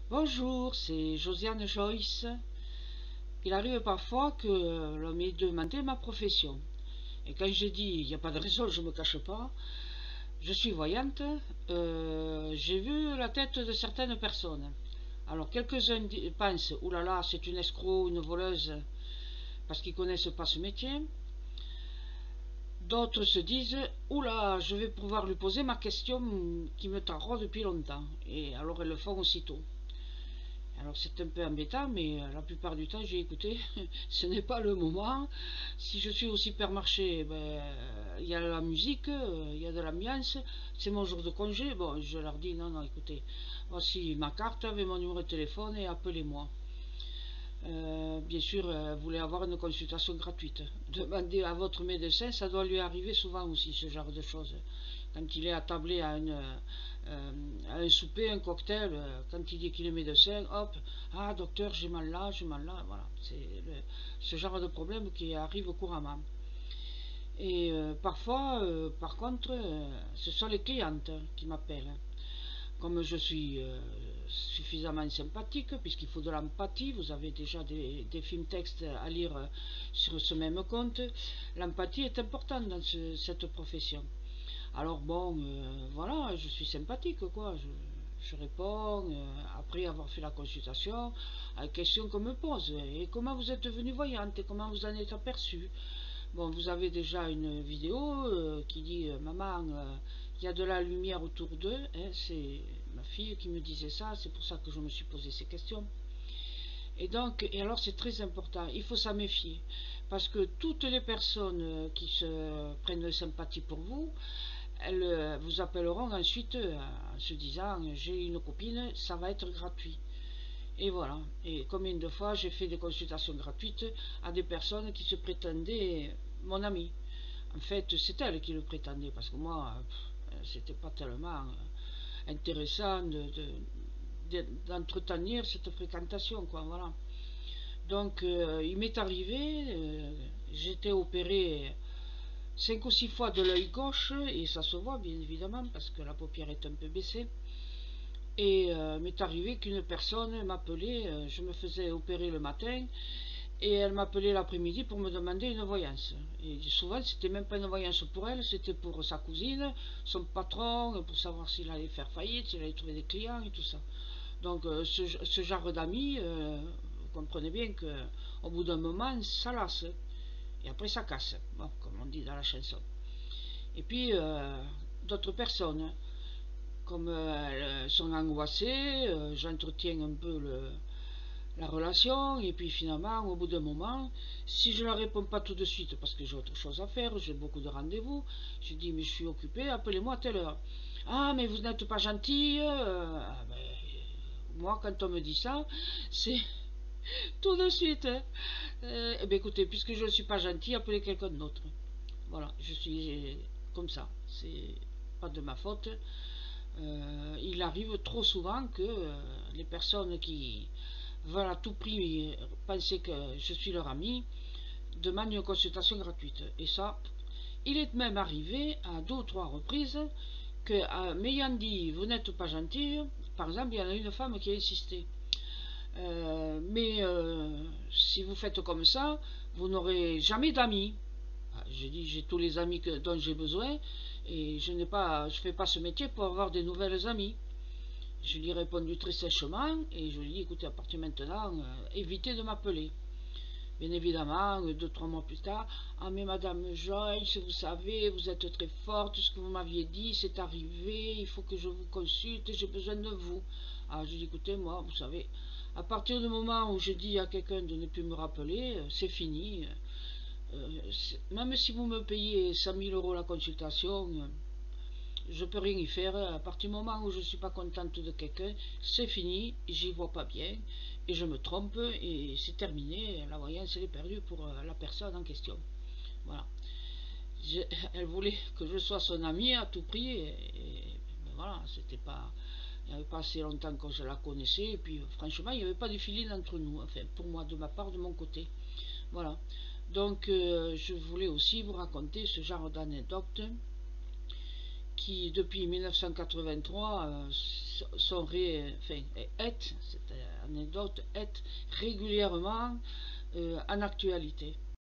Bonjour, c'est Josiane Joyce. Il arrive parfois que l'on m'ait demandé ma profession. Et quand je dis il n'y a pas de raison, je ne me cache pas, je suis voyante, j'ai vu la tête de certaines personnes. Alors quelques-uns pensent, oulala, c'est une escroc, une voleuse, parce qu'ils ne connaissent pas ce métier. D'autres se disent, oula, je vais pouvoir lui poser ma question qui me taraude depuis longtemps. Et alors elles le font aussitôt. Alors c'est un peu embêtant, mais la plupart du temps j'ai écouté, ce n'est pas le moment. Si je suis au supermarché, ben, il y a la musique, il y a de l'ambiance, c'est mon jour de congé. Bon, je leur dis non, non, écoutez, voici ma carte avec mon numéro de téléphone et appelez-moi. Bien sûr, vous voulez avoir une consultation gratuite. Demandez à votre médecin, ça doit lui arriver souvent aussi, ce genre de choses. Quand il est attablé à un souper, un cocktail, quand il dit qu'il est médecin, hop, ah docteur, j'ai mal là, voilà. C'est ce genre de problème qui arrive couramment. Et parfois, par contre, ce sont les clientes qui m'appellent. Comme je suis suffisamment sympathique, puisqu'il faut de l'empathie, vous avez déjà des films textes à lire sur ce même compte, l'empathie est importante dans cette profession. Alors bon, voilà, je suis sympathique, quoi. Je réponds, après avoir fait la consultation, à la question qu'on me pose. Et comment vous êtes devenue voyante et comment vous en êtes aperçue? Bon, vous avez déjà une vidéo qui dit maman, il y a de la lumière autour d'eux. Hein, c'est ma fille qui me disait ça, c'est pour ça que je me suis posé ces questions. Et donc, et alors c'est très important, il faut s'en méfier. Parce que toutes les personnes qui se prennent de sympathie pour vous, elles vous appelleront ensuite en se disant j'ai une copine, ça va être gratuit. Et voilà. Et combien de fois j'ai fait des consultations gratuites à des personnes qui se prétendaient mon ami. En fait, c'est elle qui le prétendait, parce que moi, c'était pas tellement intéressant d'entretenir cette fréquentation, quoi, voilà. Donc, il m'est arrivé, j'étais opéré 5 ou 6 fois de l'œil gauche, et ça se voit bien évidemment, parce que la paupière est un peu baissée. Et m'est arrivé qu'une personne m'appelait, je me faisais opérer le matin, et elle m'appelait l'après-midi pour me demander une voyance. Et souvent, c'était même pas une voyance pour elle, c'était pour sa cousine, son patron, pour savoir s'il allait faire faillite, s'il allait trouver des clients et tout ça. Donc, ce genre d'amis, vous comprenez bien qu'au bout d'un moment, ça lasse. Et après, ça casse, bon, comme on dit dans la chanson. Et puis, d'autres personnes, comme elles sont angoissées, j'entretiens un peu la relation, et puis finalement, au bout d'un moment, si je ne leur réponds pas tout de suite, parce que j'ai autre chose à faire, j'ai beaucoup de rendez-vous, je dis, mais je suis occupé, appelez-moi à telle heure. Ah, mais vous n'êtes pas gentille. Moi, quand on me dit ça, c'est tout de suite. Hein. Eh bien, écoutez, puisque je ne suis pas gentille, appelez quelqu'un d'autre. Voilà, je suis comme ça. C'est pas de ma faute. Il arrive trop souvent que les personnes qui veulent à tout prix penser que je suis leur ami demandent une consultation gratuite. Et ça, il est même arrivé à 2 ou 3 reprises que, m'ayant dit vous n'êtes pas gentil, par exemple, il y en a une femme qui a insisté. Mais si vous faites comme ça, vous n'aurez jamais d'amis. J'ai dit j'ai tous les amis dont j'ai besoin et je fais pas ce métier pour avoir des nouvelles amies. Je lui ai répondu très sèchement et je lui ai dit écoutez, à partir de maintenant, évitez de m'appeler. Bien évidemment, 2 ou 3 mois plus tard, ah mais Madame Joyce, vous savez, vous êtes très forte, ce que vous m'aviez dit, c'est arrivé, il faut que je vous consulte, j'ai besoin de vous. Ah, je lui ai dit écoutez, moi, vous savez, à partir du moment où je dis à quelqu'un de ne plus me rappeler, c'est fini. Même si vous me payez 100 000 € la consultation, je peux rien y faire. À partir du moment où je ne suis pas contente de quelqu'un, c'est fini, j'y vois pas bien, et je me trompe, et c'est terminé, la voyance elle est perdue pour la personne en question. Voilà. Elle voulait que je sois son amie à tout prix, ben voilà, c'était pas. Il n'y avait pas assez longtemps que je la connaissais, et puis franchement, il n'y avait pas de feeling entre nous, enfin, pour moi, de ma part, de mon côté. Voilà. Donc, je voulais aussi vous raconter ce genre d'anecdote qui depuis 1983 cette anecdote est régulièrement en actualité.